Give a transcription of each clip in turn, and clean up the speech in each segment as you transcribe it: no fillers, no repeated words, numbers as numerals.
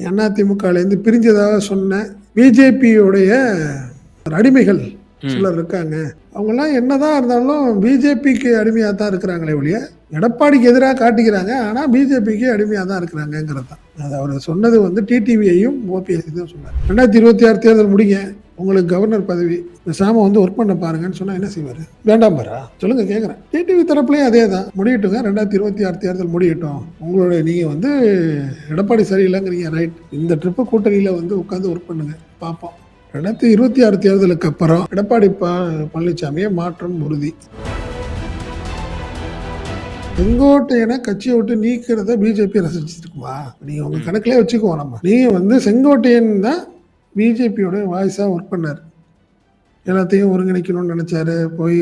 அதிமுகலேருந்து பிரிஞ்சதாக சொன்ன பிஜேபியுடைய அடிமைகள் சிலர் இருக்காங்க. அவங்கெல்லாம் என்னதான் இருந்தாலும் பிஜேபிக்கு அடிமையாக தான் இருக்கிறாங்களே ஒழிய எடப்பாடிக்கு எதிராக காட்டிக்கிறாங்க. ஆனால் பிஜேபிக்கு அடிமையாக தான் இருக்கிறாங்கிறது தான். அது அவர் சொன்னது வந்து டிடிவியையும் ஓபிஎஸ் தான் சொன்னார். 2026 தேர்தல் முடிங்க, உங்களுக்கு கவர்னர் பதவி பேசாம வந்து ஒர்க் பண்ண பாருங்கன்னு சொன்னா என்ன செய்வாரு? வேண்டாம் பாரா சொல்லுங்க, கேட்குறேன். டிடிவி தரப்புலையும் அதே தான். முடியட்டுங்க, 2026 தேர்தல் முடியட்டும். உங்களுடைய நீங்க வந்து எடப்பாடி சரியில்லைங்கிறீங்க, ரைட். இந்த ட்ரிப்பு கூட்டணியில வந்து உட்காந்து ஒர்க் பண்ணுங்க, பார்ப்போம். 2026 தேர்தலுக்கு அப்புறம் எடப்பாடி பழனிசாமியை மாற்றம் உறுதி. செங்கோட்டையனை கட்சியை விட்டு நீக்கிறத பிஜேபி ரசிச்சிருக்குமா? நீங்க உங்க கணக்கிலே வச்சுக்குவோம். நம்ம நீங்க வந்து செங்கோட்டையன் தான் பிஜேபியோட வாய்ஸா ஒர்க் பண்ணார். எல்லாத்தையும் ஒருங்கிணைக்கணும்னு நினைச்சாரு. போய்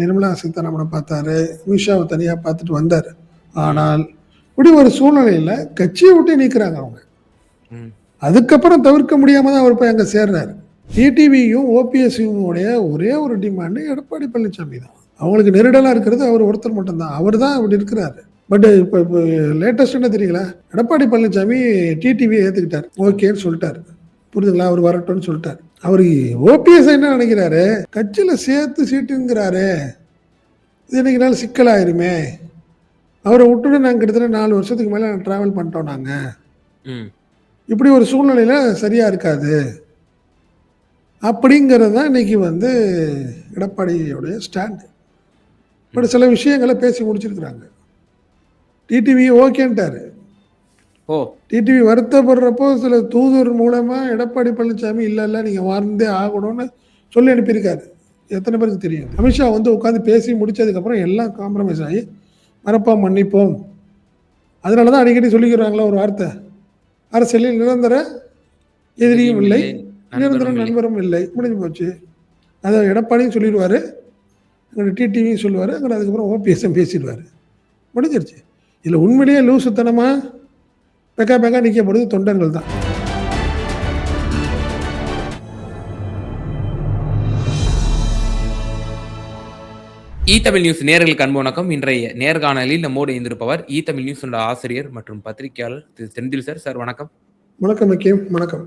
நிர்மலா சீதாராமனை பார்த்தாரு, அமித்ஷாவை தனியா பார்த்துட்டு வந்தாரு. ஆனால் இப்படி ஒரு சூழ்நிலையில கட்சியை விட்டு நீக்கிறாங்க அவங்க. அதுக்கப்புறம் தவிர்க்க முடியாம தான் அவர் போய் அங்க சேர்றாரு. டிடிவியும் ஓபிஎஸ்யும் உடைய ஒரே ஒரு டிமாண்ட் எடப்பாடி பழனிசாமி தான். அவங்களுக்கு நெருடலா இருக்கிறது அவர் ஒருத்தர் மட்டும்தான். அவர் தான் அப்படி இருக்கிறாரு. பட் இப்போ லேட்டஸ்ட் என்ன தெரியுங்களா? எடப்பாடி பழனிசாமி டிடிவியை ஏற்றுக்கிட்டார், ஓகேன்னு சொல்லிட்டாரு. புரியுதுங்களா? அவர் வரட்டும்னு சொல்லிட்டாரு. அவர் ஓபிஎஸ் என்ன நினைக்கிறாரு? கட்சியில் சேர்த்து சீட்டுங்கிறாரு, இது இன்னைக்கு நாள் சிக்கலாயிருமே, அவரை விட்டுட்டு நாங்கள் கிட்டத்தட்ட 4 வருஷத்துக்கு மேலே ட்ராவல் பண்ணிட்டோம் நாங்கள், இப்படி ஒரு சூழ்நிலையில் சரியாக இருக்காது அப்படிங்கிறது தான் இன்னைக்கு வந்து எடப்பாடியோடைய ஸ்டாண்டு. பட் சில விஷயங்களை பேசி முடிச்சிருக்கிறாங்க. டிடிவி ஓகேன்ட்டாரு. டிடிவி வருத்தப்படுறப்போ சில தூதுவர் மூலமா எடப்பாடி பழனிசாமி இல்ல நீங்க வாழ்ந்தே ஆகணும்னு சொல்லி அனுப்பியிருக்காரு. எத்தனை பேருக்கு தெரியும்? அமித்ஷா வந்து உட்காந்து பேசி முடிச்சதுக்கு அப்புறம் எல்லாம் காம்ப்ரமைஸ் ஆகி மறப்போம் மன்னிப்போம். அதனாலதான் அடிக்கடி சொல்லிக்கிறாங்களா ஒரு வார்த்தை, அரசியலில் நிரந்தர எதிரியும் இல்லை, நிரந்தர நண்பரும் இல்லை. முடிஞ்சு போச்சு. அதை எடப்பாடியும் சொல்லிடுவாரு, டிடிவியும் சொல்லுவாரு, அதுக்கப்புறம் ஓபிஎஸ் பேசிடுவாரு, முடிஞ்சிருச்சு. இல்லை உண்மையிலேயே லூசுத்தனமா பெக்கா நிற்கப்படுது தொண்டர்கள் தான். தமிழ் நியூஸ் நேயர்களுக்கு அன்பு வணக்கம். இன்றைய நேர்காணலில் நம்மோடு இணைந்திருப்பவர் தமிழ் நியூஸ் ஆசிரியர் மற்றும் பத்திரிகையாளர் திரு செந்தில் சார். சார் வணக்கம். வணக்கம் முக்கியம். வணக்கம்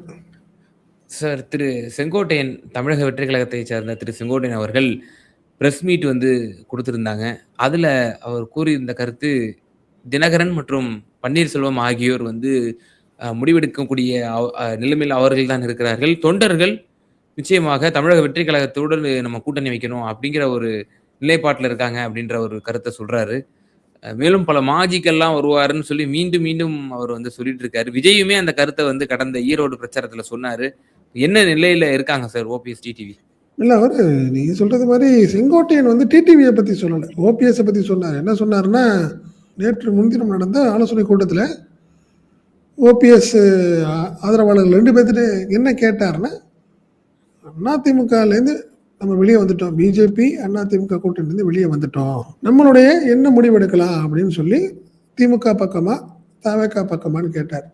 சார். திரு செங்கோட்டையன், தமிழக வெற்றி கழகத்தை சேர்ந்த திரு செங்கோட்டையன் அவர்கள் பிரஸ் மீட் வந்து கொடுத்திருந்தாங்க. அதுல அவர் கூறியிருந்த கருத்து, தினகரன் மற்றும் பன்னீர்செல்வம் ஆகியோர் வந்து முடிவெடுக்கக்கூடிய நிலைமையில் அவர்கள் தான் இருக்கிறார்கள். தொண்டர்கள் நிச்சயமாக தமிழக வெற்றி கழகத்தோடு நம்ம கூட்டணி வைக்கணும் அப்படிங்கிற ஒரு நிலைப்பாட்டில் இருக்காங்க அப்படின்ற ஒரு கருத்தை சொல்றாரு. மேலும் பல மாஜிக்கெல்லாம் வருவாருன்னு சொல்லி மீண்டும் மீண்டும் அவர் வந்து சொல்லிட்டு இருக்காரு. விஜயுமே அந்த கருத்தை வந்து கடந்த ஈரோடு பிரச்சாரத்துல சொன்னாரு. என்ன நிலையில இருக்காங்க சார் ஓபிஎஸ் டிடிவி? இல்ல, அவரு நீங்க சொல்றது மாதிரி செங்கோட்டையன் வந்து டிடிவியை பத்தி சொல்லல, ஓபிஎஸ் பத்தி சொன்னார். என்ன சொன்னாருன்னா, நேற்று முன்தினம் நடந்த ஆலோசனை கூட்டத்தில் ஓபிஎஸ் ஆதரவாளர்கள் 2 பேர்த்துட்டு என்ன கேட்டாருன்னா, அதிமுகலேருந்து நம்ம வெளியே வந்துட்டோம், பிஜேபி அதிமுக கூட்டணிலேருந்து வெளியே வந்துட்டோம், நம்மளுடைய என்ன முடிவெடுக்கலாம் அப்படின்னு சொல்லி திமுக பக்கமா தவேகா பக்கமான்னு கேட்டார்.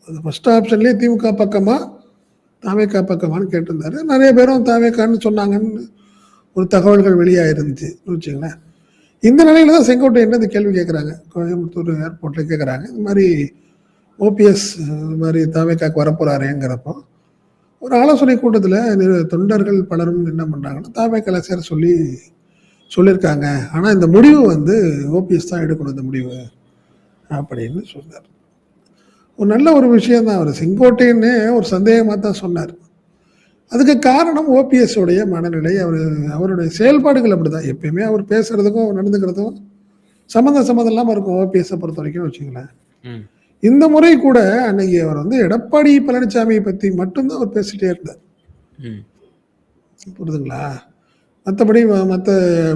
அது ஃபர்ஸ்ட் ஆப்ஷன்லேயே திமுக பக்கமா தவேகா பக்கமான்னு கேட்டிருந்தாரு. நிறைய பேரும் தவேகான்னு சொன்னாங்கன்னு ஒரு தகவல்கள் வெளியாயிருந்துச்சு வச்சுங்களேன். இந்த நிலையில தான் செங்கோட்டையன் இந்த கேள்வி கேட்குறாங்க. கோயம்புத்தூர் ஏர்போர்ட்டில் கேட்குறாங்க, இந்த மாதிரி ஓபிஎஸ் இந்த மாதிரி தவேகாக்கு வரப்போறாருங்கிறப்போ ஒரு ஆலோசனை கூட்டத்தில் தொண்டர்கள் பலரும் என்ன பண்ணுறாங்கன்னா, தவேகால சேர சொல்லியிருக்காங்க, ஆனால் இந்த முடிவு வந்து ஓபிஎஸ் தான் எடுக்கணும் இந்த முடிவு அப்படின்னு சொன்னார். ஒரு நல்ல ஒரு விஷயம் தான். அவர் செங்கோட்டையன்னு ஒரு சந்தேகமாக தான் சொன்னார். அதுக்கு காரணம் ஓபிஎஸ் உடைய மனநிலை, அவருடைய செயல்பாடுகள் அப்படிதான். எப்பயுமே அவர் பேசுறதுக்கும் நடந்துக்கிறதுக்கும் சம்மந்தம் இல்லாமல் இருக்கும் ஓபிஎஸ் பொறுத்த வரைக்கும் வச்சுங்களேன். இந்த முறை கூட அன்னைக்கு அவர் வந்து எடப்பாடி பழனிசாமியை பற்றி மட்டும்தான் அவர் பேசிட்டே இருந்தார். புரியுதுங்களா? மற்றபடி மற்ற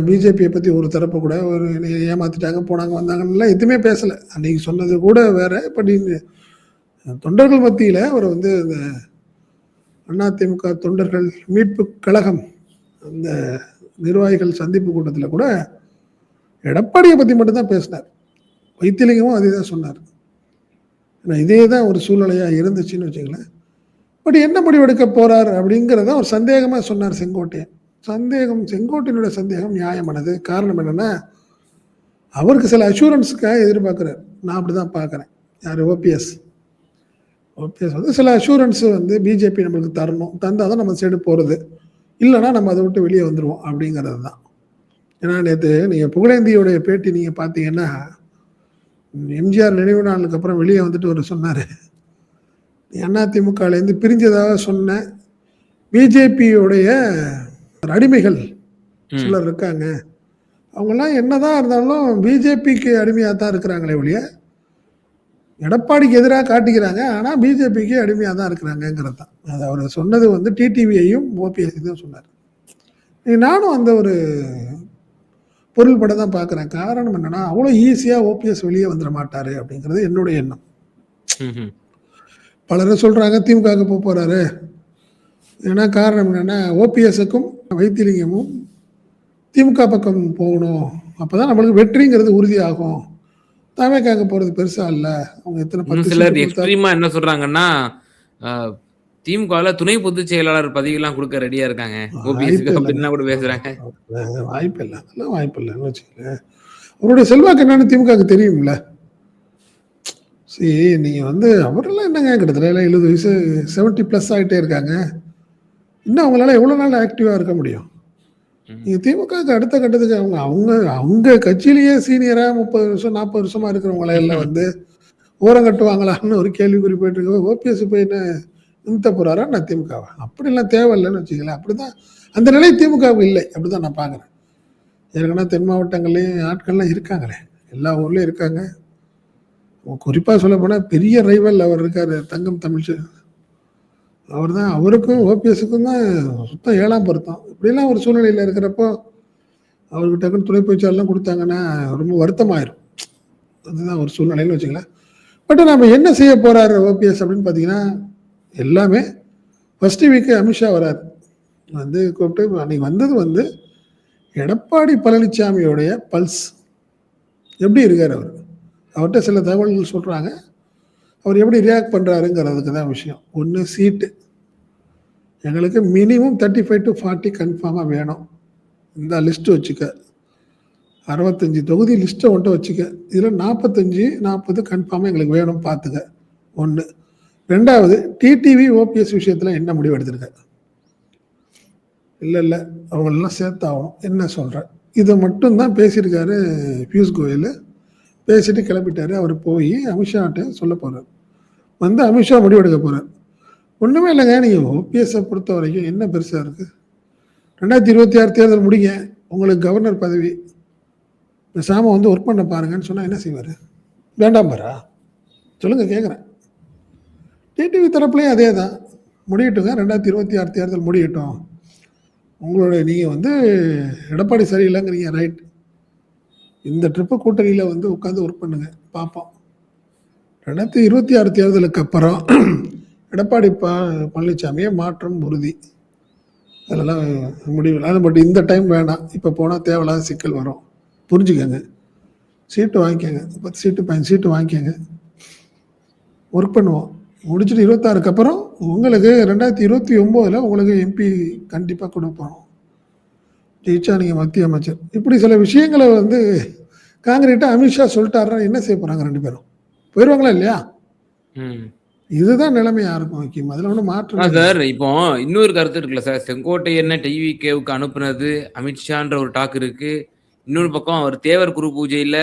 பிஜேபியை பற்றி ஒரு தரப்பு கூட ஒரு ஏமாத்திட்டாங்க போனாங்க வந்தாங்கன்னு எதுவுமே பேசலை. அன்னைக்கு சொன்னது கூட வேற. பட் தொண்டர்கள் மத்தியில் அவர் வந்து இந்த அதிமுக தொண்டர்கள் மீட்பு கழகம் அந்த நிர்வாகிகள் சந்திப்பு கூட்டத்தில் கூட எடப்பாடியை பற்றி மட்டும்தான் பேசினார். வைத்திலிங்கமும் அதே தான் சொன்னார். இதே தான் ஒரு சூழ்நிலையாக இருந்துச்சுன்னு வச்சுங்களேன். பட் என்ன முடிவெடுக்க போறார் அப்படிங்கிறத ஒரு சந்தேகமாக சொன்னார் செங்கோட்டையன். செங்கோட்டையனுடைய சந்தேகம் நியாயமானது. காரணம் என்னன்னா, அவருக்கு சில அஷூரன்ஸுக்காக எதிர்பார்க்குறார். நான் அப்படிதான் பார்க்குறேன். யார்? ஓபிஎஸ். ஓபிஎஸ் வந்து சில அஷூரன்ஸ் வந்து பிஜேபி நம்மளுக்கு தரணும், தந்தால் தான் நம்ம சைடு போகிறது, இல்லைனா நம்ம அதை விட்டு வெளியே வந்துடுவோம் அப்படிங்கிறது தான். ஏன்னா நேற்று நீங்கள் புகழேந்தியோடைய பேட்டி நீங்கள் பார்த்தீங்கன்னா, எம்ஜிஆர் நினைவு நாளுக்கு அப்புறம் வெளியே வந்துட்டு ஒரு சொன்னார், அதிமுகலேருந்து பிரிஞ்சதாக சொன்ன பிஜேபியோடைய அடிமைகள் சிலர் இருக்காங்க, அவங்கெல்லாம் என்னதான் இருந்தாலும் பிஜேபிக்கு அடிமையாக தான் இருக்கிறாங்களே ஒழிய எடப்பாடிக்கு எதிராக காட்டிக்கிறாங்க, ஆனால் பிஜேபிக்கு அடிமையாக தான் இருக்கிறாங்கிறது தான். அது அவர் சொன்னது வந்து டிடிவியையும் ஓபிஎஸ் தான் சொன்னார். நானும் அந்த ஒரு பொருள்பட தான் பார்க்குறேன். காரணம் என்னன்னா, அவ்வளோ ஈஸியாக ஓபிஎஸ் வெளியே வந்துட மாட்டார் அப்படிங்கிறது என்னுடைய எண்ணம். பலரும் சொல்கிறாங்க திமுகவுக்கு போக போகிறாரு. ஏன்னா காரணம் என்னென்னா, ஓபிஎஸ்ஸுக்கும் வைத்திலிங்கமும் திமுக பக்கம் போகணும், அப்போ தான் நம்மளுக்கு வெற்றிங்கிறது உறுதியாகும். தவேகாக போகிறது பெருசாக இல்லை. அவங்க எத்தனை சிலர் எக்ஸ்ட்ரீமா என்ன சொல்கிறாங்கன்னா, திமுகவில் துணை பொதுச் செயலாளர் பதவியெல்லாம் கொடுக்க ரெடியாக இருக்காங்க ஓபிஎஸ்க்கு அப்படின்னா கூட பேசுகிறாங்க. வாய்ப்பு இல்லை, அதெல்லாம் வாய்ப்பு இல்லைன்னு வச்சுக்கல. அவருடைய செல்வாக்கு என்னன்னு திமுகவுக்கு தெரியும்ல. சரி, நீங்கள் வந்து அவரெல்லாம் என்னங்க கிட்டத்தட்ட 70 வயசு 70+ ஆகிட்டே இருக்காங்க. இன்னும் அவங்களால எவ்வளோ நாள் ஆக்டிவாக இருக்க முடியும்? நீங்கள் திமுகவுக்கு அடுத்த கட்டத்துக்கு அவங்க அவங்க அவங்க கட்சியிலேயே சீனியராக 30 வருஷம் 40 வருஷமாக இருக்கிறவங்களையெல்லாம் வந்து ஓரம் கட்டுவாங்களான்னு ஒரு கேள்விக்குறி போயிட்டு இருக்கு. ஓபிஎஸ் போய் என்ன நிறுத்த போகிறாரா நான் திமுகவா? அப்படிலாம் தேவையில்லைன்னு வச்சுக்கலாம். அப்படி தான் அந்த நிலை திமுகவுக்கு இல்லை, அப்படி தான் நான் பார்க்குறேன். ஏற்கனவே தென் மாவட்டங்கள்லேயும் ஆட்கள்லாம் இருக்காங்களே, எல்லா ஊர்லேயும் இருக்காங்க. குறிப்பாக சொல்ல போனால் பெரிய ரைவல் அவர் இருக்கார், தங்கம் தமிழ்ச்சி. அவர் தான், அவருக்கும் ஓபிஎஸ்ஸுக்கும் தான் சுத்தம் 7ஆம் பொருத்தம். இப்படிலாம் ஒரு சூழ்நிலையில் இருக்கிறப்போ அவருக்கு டக்குன்னு துணை பொதுச்செயலாளர்லாம் கொடுத்தாங்கன்னா ரொம்ப வருத்தமாயிரும். அதுதான் ஒரு சூழ்நிலைன்னு வச்சுக்கலாம். பட் நம்ம என்ன செய்ய போகிறாரு ஓபிஎஸ் அப்படின்னு பார்த்தீங்கன்னா, எல்லாமே ஃபஸ்ட்டு வீக்கு அமித்ஷா வராரு வந்து கூப்பிட்டு, அன்றைக்கி வந்தது வந்து எடப்பாடி பழனிசாமியோடைய பல்ஸ் எப்படி இருக்கார் அவர், அவர்கிட்ட சில தகவல்கள் சொல்கிறாங்க, அவர் எப்படி ரியாக்ட் பண்ணுறாருங்கிறதுக்கு தான் விஷயம். ஒன்று சீட்டு, எங்களுக்கு மினிமம் 35 to 40 கன்ஃபார்மாக வேணும். இந்த லிஸ்ட்டு வச்சுக்க, 65 தொகுதி லிஸ்ட்டை மட்டும் வச்சுக்க, இதில் 45-40 கன்ஃபார்மாக எங்களுக்கு வேணும் பார்த்துக்க. ஒன்று. ரெண்டாவது, டிடிவி ஓபிஎஸ் விஷயத்தில் என்ன முடிவு எடுத்திருக்க? இல்லை அவங்களெல்லாம் சேர்த்தாகணும், என்ன சொல்கிறேன், இதை மட்டும்தான் பேசியிருக்காரு பியூஷ் கோயல். பேசிட்டு கிளம்பிட்டார். அவர் போய் அமித்ஷாட்ட சொல்ல போகிறார், வந்து அமித்ஷா முடிவெடுக்க போகிறார். ஒன்றுமே இல்லைங்க, நீங்கள் ஓபிஎஸ்ஸை பொறுத்த வரைக்கும் என்ன பெருசாக இருக்குது, 2026 தேர்தல் முடிங்க, உங்களுக்கு கவர்னர் பதவி, பேசாமல் வந்து ஒர்க் பண்ண பாருங்கன்னு சொன்னால் என்ன செய்வார்? வேண்டாம் பாரா? சொல்லுங்கள், கேட்குறேன். டிடிவி தரப்புலையும் அதே தான், முடியட்டுங்க, 2026 தேர்தல் முடியட்டும், உங்களுடைய நீங்கள் வந்து எடப்பாடி சரியில்லைங்கிறீங்க, ரைட், இந்த ட்ரிப்பு கூட்டணியில் வந்து உட்காந்து ஒர்க் பண்ணுங்க, பார்ப்போம். 2026 தேர்தலுக்கு அப்புறம் எடப்பாடி பழனிசாமியை மாற்றம் உறுதி, அதெல்லாம் முடிவு. பட் இந்த டைம் வேணாம், இப்போ போனால் தேவையில்லாத சிக்கல் வரும், புரிஞ்சுக்கங்க. சீட்டு வாங்கிக்கோங்க, 10 சீட்டு 15 சீட்டு வாங்கிக்கோங்க, ஒர்க் பண்ணுவோம். முடிச்சுட்டு 26க்கு அப்புறம் உங்களுக்கு 2029 உங்களுக்கு எம்பி கண்டிப்பாக கொடுப்போம், ஜெயிச்சா நீங்கள் மத்திய அமைச்சர். இப்படி சில விஷயங்களை வந்து காங்கிரீட்டாக அமித்ஷா சொல்லிட்டாருன்னா என்ன செய்ய போகிறாங்க? 2 பேரும் போயிடுவாங்களா இல்லையா? இதுதான் நிலைமையா இருக்கும் முக்கியம். அதில் ஒன்றும் மாற்றம் சார். இப்போ இன்னொரு கருத்து இருக்குல்ல சார், செங்கோட்டையனை டிவிகேவுக்கு அனுப்புனது அமித்ஷான்ற ஒரு டாக் இருக்கு. இன்னொரு பக்கம் அவர் தேவர் குரு பூஜையில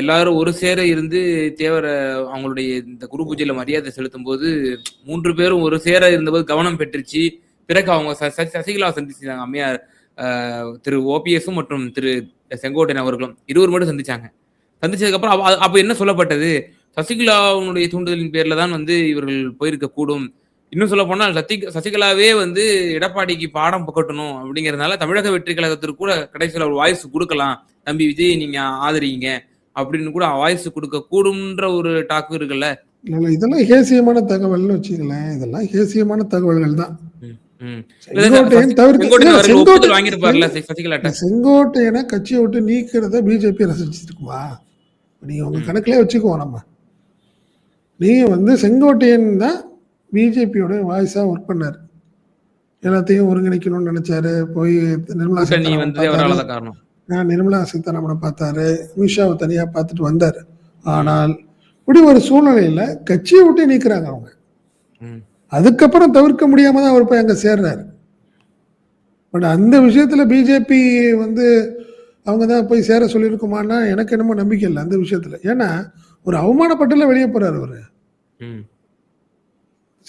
எல்லாரும் ஒரு சேர இருந்து தேவரை அவங்களுடைய இந்த குரு பூஜையில மரியாதை செலுத்தும் போது 3 பேரும் ஒரு சேர இருந்தபோது கவனம் பெற்றுச்சு. பிறகு அவங்க சசிகலா சந்திச்சாங்க, அம்மையார் திரு ஓபிஎஸும் மற்றும் திரு செங்கோட்டையன் அவர்களும் இருவர் மட்டும் சந்திச்சாங்க. சந்திச்சதுக்கு அப்புறம் அப்ப என்ன சொல்லப்பட்டது? சசிகலாவுடைய தூண்டுதலின் பேர்ல தான் வந்து இவர்கள் போயிருக்க கூடும். இன்னும் சொல்ல போனால் சசிகலாவே வந்து எடப்பாடிக்கு பாடம் புகட்டணும் அப்படிங்கறதுனால தமிழக வெற்றி கழகத்திற்கு கூட கடைசியில் ஒரு வாய்ஸ் கொடுக்கலாம், தம்பி விஜய் நீங்க ஆதரிங்க அப்படின்னு கூட வாய்ஸ் கொடுக்க கூடும்ன்ற ஒரு டாக்கு இருக்குல்ல. இதெல்லாம் ஹேசியமான தகவல்னு வச்சுங்களேன், இதெல்லாம் ஹேசியமான தகவல்கள் தான். செங்கோட்டையனை கட்சியை விட்டு நீக்கிறத பிஜேபி ரசிச்சிருக்குமா? நீங்க உங்க கணக்குலயே வச்சுக்குவோம். நம்ம நீங்க வந்து செங்கோட்டையன் தான் பிஜேபியோட வாய்ஸா ஒர்க் பண்ணாரு, எல்லாத்தையும் ஒருங்கிணைக்கணும்னு நினைச்சாரு. போய் நிர்மலா சீதாராமனை பார்த்தாரு, அமித்ஷாவை தனியா பார்த்துட்டு வந்தாரு. ஆனால் இப்படி ஒரு சூழ்நிலையில கட்சியை விட்டு நீக்குறாங்க அவங்க. ம். அதுக்கப்புறம் தவிர்க்க முடியாம தான் அவர் போய் அங்க சேர்றாரு. பட் அந்த விஷயத்துல பிஜேபி வந்து அவங்க தான் போய் சேர சொல்லியிருக்குமான்னா எனக்கு என்னமோ நம்பிக்கை இல்லை அந்த விஷயத்துல. ஏன்னா ஒரு அவமானப்பட்டுல வெளியே போறாரு அவரு. ம்.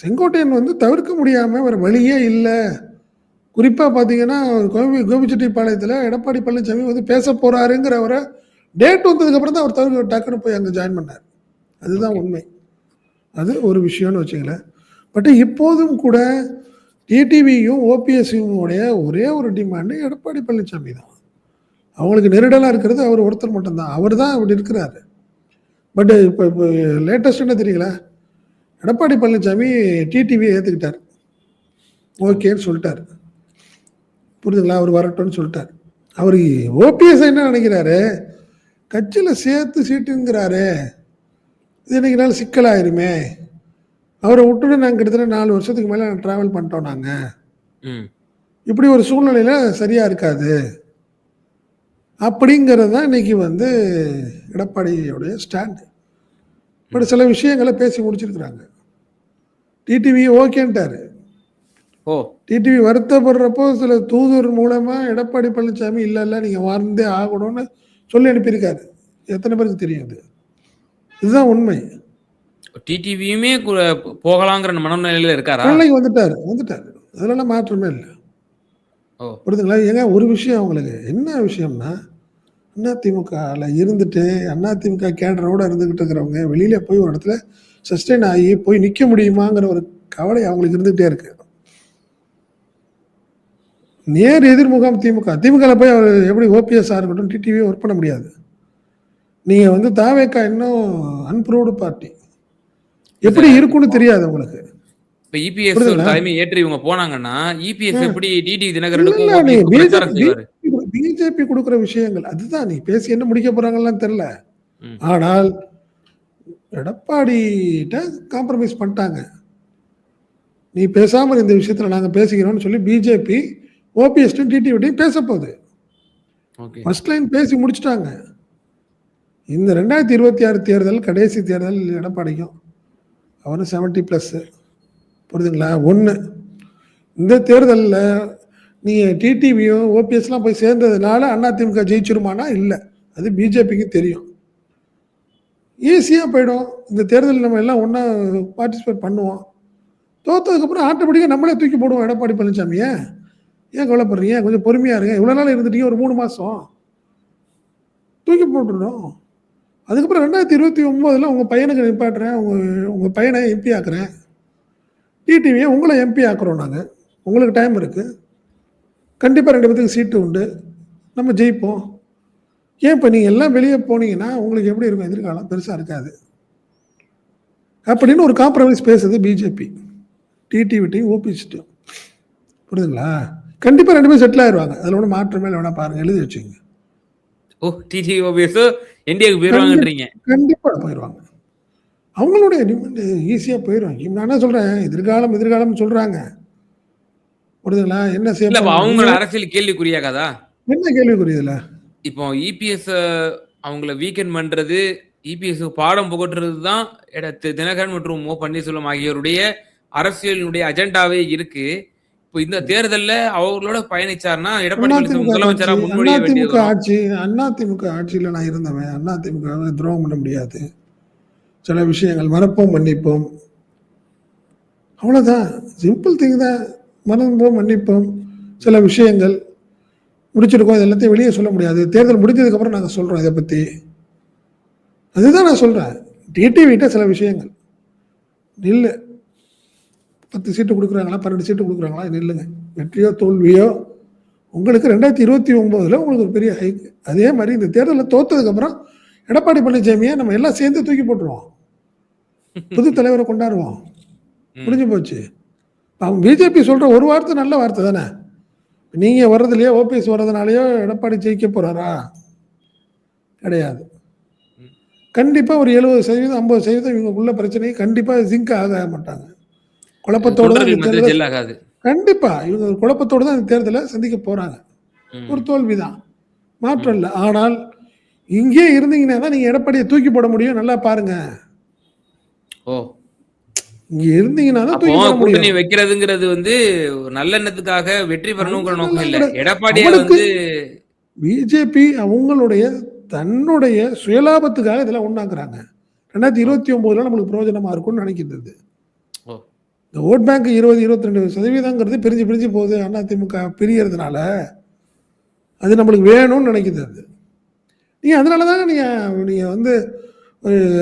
செங்கோட்டையன் வந்து தவிர்க்க முடியாம வேற வழியே இல்லை. குறிப்பா பாத்தீங்கன்னா கோபிச்செட்டிப்பாளையத்துல எடப்பாடி பழனிசாமி வந்து பேச போறாருங்கிற அவரை டேட் வந்ததுக்கு அப்புறம் தான் அவர் தவிர்க்க டக்குன்னு போய் அங்க ஜாயின் பண்ணார். அதுதான் ஓகே. உண்மை. அது ஒரு விஷயம்னு வச்சுங்களேன். பட் இப்போதும் கூட டிடிவியும் ஓபிஎஸ்யும் உடைய ஒரே ஒரு டிமாண்டு எடப்பாடி பழனிசாமி தான். அவங்களுக்கு நெருடலா இருக்கிறது அவர் ஒருத்தர் மட்டும்தான். அவர் தான் அப்படி இருக்கிறாரு. பட் இப்போ இப்போ லேட்டஸ்ட் என்ன தெரியுங்களா? எடப்பாடி பழனிசாமி டிடிவியை ஏற்றுக்கிட்டார். ஓகேன்னு சொல்லிட்டார். புரியுதுங்களா? அவர் வரட்டும்னு சொல்லிட்டார். அவர் ஓபிஎஸ் என்ன நினைக்கிறாரு? கட்சியில் சேர்த்து சீட்டுங்கிறாரு, இது என்னைக்குனாலும் சிக்கலாயிருமே, அவரை விட்டுட்டு நாங்கள் கிட்டத்தட்ட 4 வருஷத்துக்கு மேலே ட்ராவல் பண்ணிட்டோம் நாங்கள், இப்படி ஒரு சூழ்நிலையில சரியா இருக்காது அப்படிங்கிறது தான் இன்னைக்கு வந்து எடப்பாடியோடைய ஸ்டாண்டு. பட் சில விஷயங்களை பேசி முடிச்சிருக்கிறாங்க. டிடிவி ஓகேன்ட்டாரு. ஓ! டிடிவி வருத்தப்படுறப்போ சில தூதர் மூலமா எடப்பாடி பழனிசாமி இல்ல இல்ல நீங்க வந்தே ஆகணும்னு சொல்லி அனுப்பியிருக்காரு. எத்தனை பேருக்கு தெரியும் அது? இதுதான் உண்மை. டிடிவியுமே போகலாங்கிற மனநிலையில இருக்காரா? பிள்ளைக்கு வந்துட்டாரு வந்துட்டாரு. அதெல்லாம் மாற்றமே இல்லை. ஓ! புரியுதுங்களா? ஏங்க ஒரு விஷயம் அவங்களுக்கு என்ன விஷயம்னா, அதிமுகல இருந்துட்டு அதிமுக கேடரோட இருந்துகிட்டு இருக்கிறவங்க வெளியில போய் ஒரு இடத்துல சஸ்டெயின் ஆகி போய் நிக்க முடியுமாங்கிற ஒரு கவலை அவங்களுக்கு இருந்துகிட்டே இருக்கு. நேர் எதிர்முகம் திமுக. திமுகல போய் அவர் எப்படி ஓபிஎஸ்ஸா இருக்கட்டும் டிடிவியை ஒர்க் பண்ண முடியாது. நீங்க வந்து தாவேக்கா இன்னும் அன்ப்ரூவ்டு பார்ட்டி. எப்படி இருக்கும்னு தெரியாது உங்களுக்கு. இப்ப இபிஎஸ் ஒரு தலைமை ஏற்று இவங்க போனாங்கன்னா, இபிஎஸ் எப்படி டிடிவி தினகரனுக்கும் இல்ல, நீ ஓபிஎஸ்க்கும் பிரச்சாரம் செய்வாரு? பிஜேபி கொடுக்கிற விஷயங்கள் அதுதான். நீ பேசி என்ன முடிக்க போறாங்கலாம் தெரியல. ம். ஆனால் எடப்பாடிட்ட காம்ப்ரமைஸ் பண்ணிட்டாங்க. நீ பேசாம இந்த விஷயத்துல நாங்க பேசிக்கிறோம்னு சொல்லி பிஜேபி ஓபிஎஸ் டிடிவிட்டையும் பேச போகுது. ஓகே. ஃபர்ஸ்ட் லைன் பேசி முடிச்சிட்டாங்க. இந்த 2026 தேர்தல் கடைசி தேர்தல் எடப்பாடிக்கும். அவரும் 70+. புரியுதுங்களா? ஒன்று, இந்த தேர்தலில் நீங்கள் டிடிவியும் ஓபிஎஸ்லாம் போய் சேர்ந்ததுனால அதிமுக ஜெயிச்சிருமானா இல்லை. அது பிஜேபிக்கு தெரியும். ஈஸியாக போயிடும். இந்த தேர்தலில் நம்ம எல்லாம் ஒன்றா பார்ட்டிசிபேட் பண்ணுவோம். தோற்றதுக்கப்புறம் ஆட்டோமேட்டிக்காக நம்மளே தூக்கி போடுவோம் எடப்பாடி பழனிசாமியை. ஏன் கவலைப்படுறீங்க? கொஞ்சம் பொறுமையாக இருங்க. இவ்வளோ நாள் இருந்துட்டீங்க, ஒரு 3 மாதம் தூக்கி போட்டுருணும். அதுக்கப்புறம் 2029 உங்கள் பையனுக்கு நிப்பாட்டுறேன், உங்கள் பையனை எம்பி ஆக்குறேன், டிடிவியை உங்களை எம்பி ஆக்குறோம் நாங்கள். உங்களுக்கு டைம் இருக்குது. கண்டிப்பாக 2 பேத்துக்கு சீட்டு உண்டு. நம்ம ஜெயிப்போம். ஏன் இப்போ நீங்கள் எல்லாம் வெளியே போனீங்கன்னா உங்களுக்கு எப்படி இருக்கும்? எதிர்காலம் பெருசாக இருக்காது அப்படின்னு ஒரு காம்ப்ரமைஸ் பேசுது பிஜேபி. டிடிவிட்டையும் ஓபிஎஸ்ட்டையும். புரியுதுங்களா? கண்டிப்பாக 2 பேரும் செட்டில் ஆயிடுவாங்க. அதில் ஒன்றும் மாற்றமே இல்லை. வேணா பாருங்க, எழுதி வச்சுங்க. ஓ! டிடிவி ஓபிஎஸ் என்டிஏக்கு போயிருவாங்கன்றீங்க. கண்டிப்பாக போயிடுவாங்க. அவங்களுடைய டிமாண்ட் ஈஸியாக போயிடுவாங்க. நான் என்ன சொல்கிறேன், எதிர்காலம் எதிர்காலம்னு சொல்கிறாங்க. புரியுதுங்களா? என்ன செய்ய இல்ல, அவங்களோட போறாங்க? அரசியல் கேள்விக்குறியாகாதா? என்ன கேள்விக்குறி இதுல? இப்போ இபிஎஸ் அவங்கள வீக்கெண்ட் பண்றது, இபிஎஸ் பாடம் புகட்டுறது தான் தினகரன் மற்றும் ஓ பன்னீர்செல்வம் ஆகியோருடைய அரசியலினுடைய அஜெண்டாவே இருக்கு. இப்போ இந்த தேர்தல்ல அவர்களோட பயணிச்சார்னா எடப்பாடி பழனிசாமி முதலமைச்சரா முன்மொழிய வேண்டியது வரும். அதிமுக ஆட்சியில நான் இருந்தவன். அதிமுக துரோகம் பண்ண முடியாது. சில விஷயங்கள் மறப்போம் மன்னிப்போம், அவ்வளவுதான். சிம்பிள் திங் தான். மறப்போம் மன்னிப்போம். சில விஷயங்கள் முடிச்சிருக்கோம், இது எல்லாத்தையும் வெளியே சொல்ல முடியாது. தேர்தல் முடிஞ்சதுக்கு அப்புறம் நாங்கள் சொல்றோம் இதை பத்தி. அதுதான் நான் சொல்றேன். டிடிவிட்ட சில விஷயங்கள் நில்லு. 10 சீட்டு கொடுக்குறாங்களா, 12 சீட்டு கொடுக்குறாங்களா, நில்லுங்க. வெற்றியோ தோல்வியோ உங்களுக்கு 2029 உங்களுக்கு ஒரு பெரிய ஹைக். அதே மாதிரி இந்த தேர்தலில் தோத்ததுக்கு அப்புறம் எடப்பாடி பழனிசாமியை நம்ம எல்லாம் சேர்ந்து தூக்கி போட்டுருவோம். புது தலைவரை கொண்டாடுவோம். முடிஞ்சு போச்சு. அவங்க பிஜேபி சொல்ற ஒரு வார்த்தை நல்ல வார்த்தை தானே. நீங்க வர்றதுலயோ ஓபிஎஸ் வர்றதுனாலயோ எடப்பாடி ஜெயிக்க போறாரா? கிடையாது. கண்டிப்பா ஒரு 70% 50% இவங்களுக்குள்ள பிரச்சனை கண்டிப்பா ஜிங்க் ஆக மாட்டாங்க. குழப்பத்தோடு தான் கண்டிப்பா இவங்க குழப்பத்தோடு தான் இந்த தேர்தலை சந்திக்க போறாங்க. ஒரு தோல்விதான், மாற்றம் இல்லை. ஆனால் இங்கே இருந்தீங்கன்னா தான் நீங்க எடப்பாடியை தூக்கி போட முடியும். நல்லா பாருங்க. ஓ! இங்க இருந்தீங்கன்னா தான் அப்போ தூக்கி போட கூட்டணி முடியும். வைக்கிறதுங்கிறது வந்து ஒரு நல்லெண்ணத்துக்காக வெற்றி பெறணுங்கிற நோக்கம் நல்லதெல்லாம் இல்ல. எடப்பாடிய அவனுக்கு வந்து பிஜேபி அவங்களுடைய தன்னுடைய சுயலாபத்துக்காக இதெல்லாம் ஒண்ணாக்குறாங்க. ஓ! 2029ல நம்மளுக்கு பிரயோஜனமா இருக்கும்னு நினைக்கிது. ஓ! இந்த ஓட் பேங்க் 20, 22% பிரிஞ்சு பிரிஞ்சு போகுது. அதிமுக பிரியறதுனால, அது நம்மளுக்கு வேணும்னு நினைக்குது அது. நீங்க அதனால தாங்க நீங்க நீங்க வந்து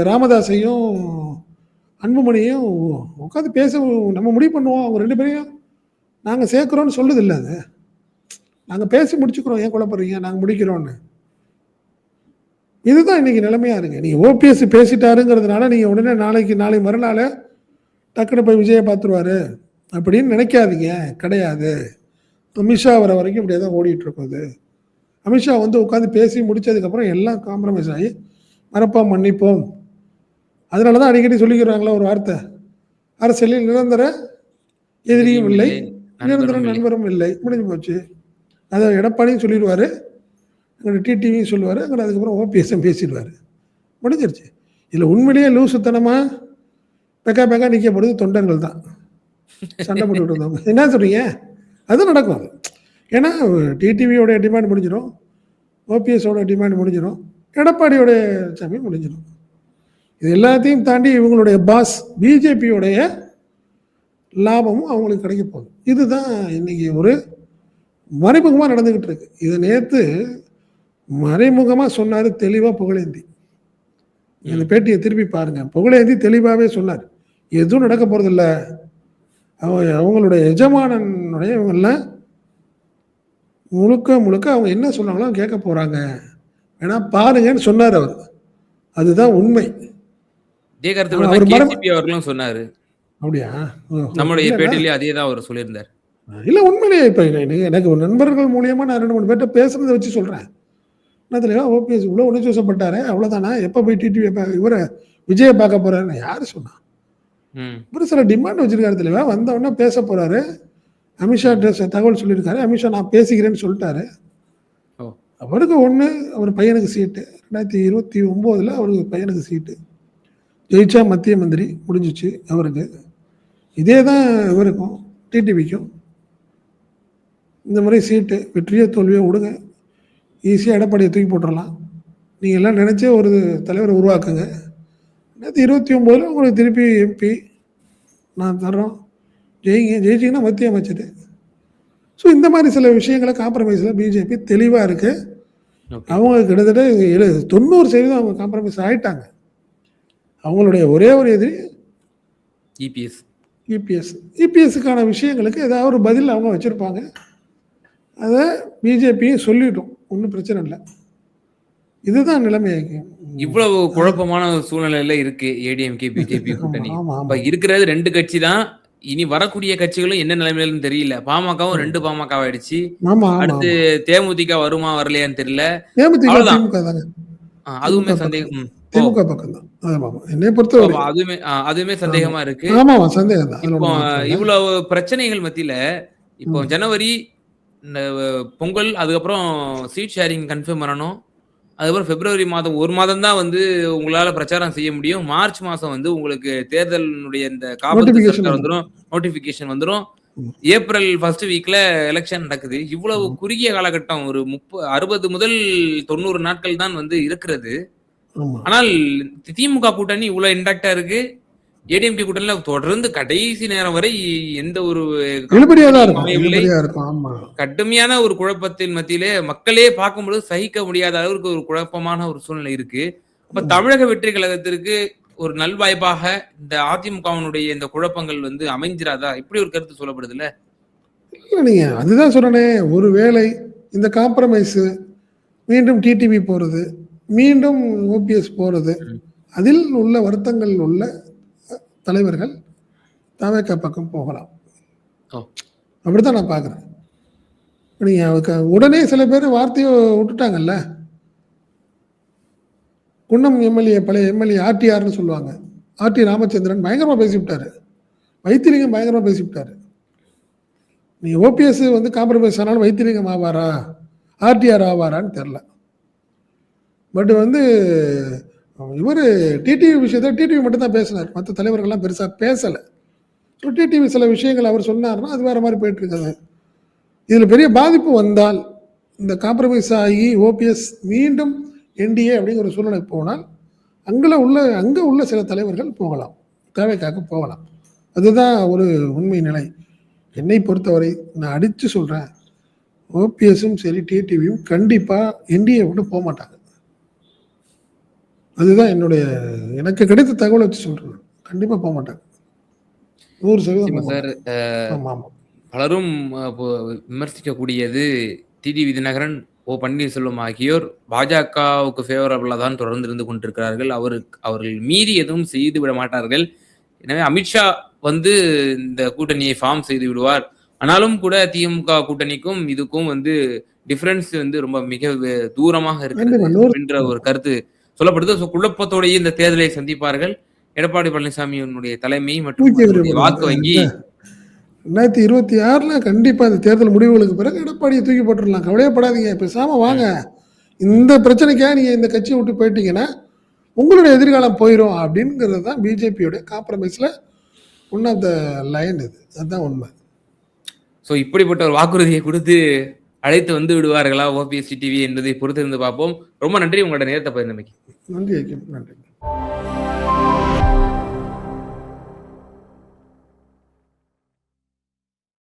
ராமதாஸையும், அன்புமணியும் உட்காந்து பேச நம்ம முடிவு பண்ணுவோம். அவங்க 2 பேரையும் நாங்க சேர்க்கிறோம்னு சொல்லுதில்ல அது. நாங்க பேசி முடிச்சுக்கிறோம். ஏன் குழப்பறீங்க? நாங்க முடிக்கிறோம்னு. இதுதான் இன்னைக்கு நிலைமையா இருக்கு. நீங்க ஓபிஎஸ் பேசிட்டாருங்கிறதுனால, நீங்க உடனே நாளை மறுநாளே டக்குனு போய் விஜய பார்த்துருவாரு அப்படின்னு நினைக்காதீங்க. கிடையாது. அமித்ஷா வர வரைக்கும் இப்படியே தான் ஓடிட்டு இருக்கும் அது. அமித்ஷா வந்து உட்காந்து பேசி முடிச்சதுக்கப்புறம் எல்லாம் காம்ப்ரமைஸ் ஆகி மறப்போம், மன்னிப்போம். அதனால தான் அடிக்கடி சொல்லிக்கிறாங்களா ஒரு வார்த்தை. அரசியலில் நிரந்தர எதிரியும் எதிரியும் இல்லை, இல்லை, நிரந்தர நண்பரும் இல்லை. நண்பரும் இல்லை. முடிஞ்சு போச்சு. அதை எடப்பாடியும் சொல்லிடுவாரு, அங்கே டிடிவியும் சொல்லுவார், அங்கே அதுக்கப்புறம் ஓபிஎஸ்ஸும் பேசிடுவார். முடிஞ்சிருச்சு. இதில் உண்மையிலேயே லூசுத்தனமா பெக்கா பெக்கா நிற்கப்படுது தொண்டர்கள் தான். சண்டை போட்டுக்கிட்டு இருந்தவங்க. என்ன சொல்றீங்க? அது நடக்கும் அது. ஏன்னா டிடிவியோட டிமாண்ட் முடிஞ்சிடும், ஓபிஎஸோட டிமாண்ட் முடிஞ்சிடும், எடப்பாடியோடைய சாமி முடிஞ்சிடும். இது எல்லாத்தையும் தாண்டி இவங்களுடைய பாஸ் பிஜேபியோடைய லாபமும் அவங்களுக்கு கிடைக்க போகுது. இதுதான் இன்னைக்கு ஒரு மறைமுகமாக நடந்துகிட்டு இருக்கு. இதை நேற்று மறைமுகமாக சொன்னார் தெளிவாக புகழேந்தி. இந்த பேட்டியை திருப்பி பாருங்க. புகழேந்தி தெளிவாகவே சொன்னார், எதுவும் நடக்க போறதில்ல, அவங்களுடைய எஜமானனுடைய இவங்கெல்லாம் முழுக்க முழுக்க அவங்க என்ன சொன்னாங்களோ கேட்க போறாங்க, வேணா பாருங்கன்னு சொன்னார் அவர். அதுதான் உண்மை. இதே கருத்து கூட தான் கேசிபி அவர்களும் சொன்னாரு. அப்படியா? நம்மளுடைய பேட்டிலேயே அதே தான் அவர் சொல்லியிருந்தார். இல்லை உண்மையிலேயே இப்போ எனக்கு நண்பர்கள் மூலியமா நான் 2-3 பேர்ட்ட பேசுனதை வச்சு சொல்றேன். என்ன தெரியுமா, ஓபிஎஸ் இவ்வளோ உணர்ச்சி வசப்பட்டாரு, அவ்வளோதானா? எப்போ போய் டிடிவி இவரை விஜயை பார்க்க போறாருன்னு யாரு சொன்னா? இவர் சில டிமாண்ட் வச்சிருக்காரு தெளிவா. வந்த உடனே பேச போறாரு. அமித்ஷா தகவல் சொல்லியிருக்காரு. அமித்ஷா நான் பேசிக்கிறேன்னு சொல்லிட்டாரு. அவருக்கு ஒன்று, அவர் பையனுக்கு சீட்டு 2029 அவருக்கு பையனுக்கு சீட்டு ஜெயிச்சா மத்திய மந்திரி முடிஞ்சிச்சு அவருக்கு. இதே தான் இவருக்கும் டிடிவிக்கும். இந்த மாதிரி சீட்டு வெற்றியோ தோல்வியோ விடுங்க, ஈஸியாக எடப்பாடியை தூக்கி போட்டுடலாம். நீங்கள் எல்லாம் நினச்சே ஒரு தலைவரை உருவாக்குங்க. 2029 உங்களுக்கு திருப்பி எம்பி நான் தர்றோம், ஜெயிச்சிங்கன்னா மத்திய அமைச்சர். ஸோ இந்த மாதிரி சில விஷயங்களை காம்ப்ரமைஸில் பிஜேபி தெளிவாக இருக்கு. அவங்க கிட்டத்தட்ட 90% அவங்க காம்ப்ரமைஸ் ஆகிட்டாங்க. அவங்களுடைய ஒரே ஒரு எதிரி இபிஎஸ். இபிஎஸ்க்கான விஷயங்களுக்கு ஏதாவது ஒரு பதில் அவங்க வச்சுருப்பாங்க. அதை பிஜேபியும் சொல்லிட்டோம், ஒன்றும் பிரச்சனை இல்லை. இதுதான் நிலைமை. இவ்வளவு குழப்பமான சூழ்நிலையில இருக்கு ஏடிஎம்கே பிஜேபி கூட்டணி. இருக்கிறது 2 கட்சி தான். இனி வரக்கூடிய கட்சிகளும் என்ன நிலைமையிலும் தெரியல. பாமகவும் 2 பாமக ஆயிடுச்சு. அடுத்து தேமுதிக வருமா வரலையான்னு தெரியல. அதுவுமே சந்தேகம். திமுக பக்கம் தான் என்னை பொறுத்தவரை அதுவுமே சந்தேகமா இருக்கு. இப்போ இவ்வளவு பிரச்சனைகள் மத்தியில இப்போ ஜனவரி இந்த பொங்கல், அதுக்கப்புறம் சீட் ஷேரிங் கன்ஃபார்ம் பண்ணணும். அதுக்கப்புறம் பிப்ரவரி மாதம் 1 மாதம் தான் வந்து உங்களால பிரச்சாரம் செய்ய முடியும். மார்ச் மாசம் வந்து உங்களுக்கு தேர்தலுடைய இந்த காப்பீட்டு சர்க்கார் வந்துடும், நோட்டிபிகேஷன் வந்துடும். ஏப்ரல் ஃபர்ஸ்ட் வீக்ல எலெக்ஷன் நடக்குது. இவ்வளவு குறுகிய காலகட்டம், ஒரு 60 முதல் 90 நாட்கள் தான் வந்து இருக்கிறது. ஆனால் திமுக கூட்டணி இவ்வளவு இன்டாக்டா இருக்கு. ஏடிஎம்கே கூட்டணியில தொடர்ந்து கடைசி நேரம் வரை எந்த ஒரு கடுமையான ஒரு குழப்பத்தின் மத்தியிலே மக்களே பார்க்கும்போது சகிக்க முடியாத அளவுக்கு ஒரு குழப்பமான ஒரு சூழ்நிலை இருக்கு. அப்ப தமிழக வெற்றி கழகத்திற்கு ஒரு நல்வாய்ப்பாக இந்த அதிமுகவினுடைய இந்த குழப்பங்கள் வந்து அமைஞ்சிராதா? இப்படி ஒரு கருத்து சொல்லப்படுது இல்ல? நீங்க அதுதான் சொல்றேனே, ஒரு வேளை இந்த காம்ப்ரமைஸ் மீண்டும் டிடிவி போறது, மீண்டும் ஓபிஎஸ் போறது, அதில் உள்ள வருத்தங்கள் உள்ள தலைவர்கள் தவேக பக்கம் போகலாம். அப்படித்தான் நான் பார்க்குறேன். நீங்க உடனே சில பேர் வார்த்தையை விட்டுட்டாங்கல்ல. குன்னம் எம்எல்ஏ, பழைய எம்எல்ஏ ஆர்டிஆர்னு சொல்லுவாங்க, ஆர்டி ராமச்சந்திரன் பயங்கரமாக பேசிவிட்டாரு. வைத்திலிங்கம் பயங்கரமாக பேசிவிட்டாரு. நீ ஓபிஎஸ் வந்து காம்ப்ரமைஸ் ஆனாலும் வைத்திலிங்கம் ஆவாரா, ஆர்டிஆர் ஆவாரான்னு தெரில. பட் வந்து இவர் டிடிவி விஷயத்தை டிடிவி மட்டும் தான் பேசினார், மற்ற தலைவர்கள்லாம் பெருசாக பேசலை. ஸோ டிடிவி சில விஷயங்கள் அவர் சொன்னார்னா அது வேற மாதிரி போயிட்டு இருக்காது. இதில் பெரிய பாதிப்பு வந்தால் இந்த காம்ப்ரமைஸ் ஆகி ஓபிஎஸ் மீண்டும் என்டிஏ அப்படிங்கிற ஒரு சூழ்நிலை போனால் அங்கே உள்ள சில தலைவர்கள் போகலாம், தேவைக்காக போகலாம். அதுதான் ஒரு உண்மை நிலை. என்னை பொறுத்தவரை நான் அடித்து சொல்கிறேன், ஓபிஎஸும் சரி டிடிவியும் கண்டிப்பாக என்டிஏ விட்டு போக மாட்டாங்க. அதுதான் எனக்கு கிடைத்த தகவலை வச்சு சொல்கிறேன். கண்டிப்பாக போக மாட்டாங்க, 100% சார். ஆமாம் ஆமாம். பலரும் விமர்சிக்கக்கூடியது டிடிவி தினகரன், ஓ பன்னீர்செல்வம் ஆகியோர் பாஜகவுக்கு ஃபேவரபிளாக தான் தொடர்ந்து இருந்து கொண்டிருக்கிறார்கள். அவர்கள் மீறி எதுவும் செய்து விட மாட்டார்கள். எனவே அமித்ஷா வந்து இந்த கூட்டணியை ஃபார்ம் செய்து விடுவார். ஆனாலும் கூட திமுக கூட்டணிக்கும் இதுக்கும் வந்து டிஃபரன்ஸ் வந்து ரொம்ப மிக தூரமாக இருக்கிறது அப்படின்ற ஒரு கருத்து சொல்லப்படுது. குழப்பத்தோடையே இந்த தேர்தலை சந்திப்பார்கள். எடப்பாடி பழனிசாமியினுடைய தலைமை மற்றும் வாக்கு வங்கி 2026 கண்டிப்பா இந்த தேர்தல் முடிவுகளுக்கு பிறகு எடப்பாடியை தூக்கி போட்டுடலாம். கவலையப்படாதீங்க, பேசாம வாங்க. இந்த பிரச்சனைக்காக நீங்க இந்த கட்சியை விட்டு போயிட்டீங்கன்னா உங்களுடைய எதிர்காலம் போயிடும் அப்படிங்கிறது தான் பிஜேபியோட காம்ப்ரமைஸ்ல ஒன் ஆஃப் த லைன். இது அதுதான் உண்மை. ஸோ இப்படிப்பட்ட ஒரு வாக்குறுதியை கொடுத்து அழைத்து வந்து விடுவார்களா ஓபிஎஸ் டிவி என்பதை பொறுத்திருந்து பார்ப்போம். ரொம்ப நன்றி உங்களோட நேரத்தை பகிர்ந்தமைக்கு. நன்றி. நன்றி.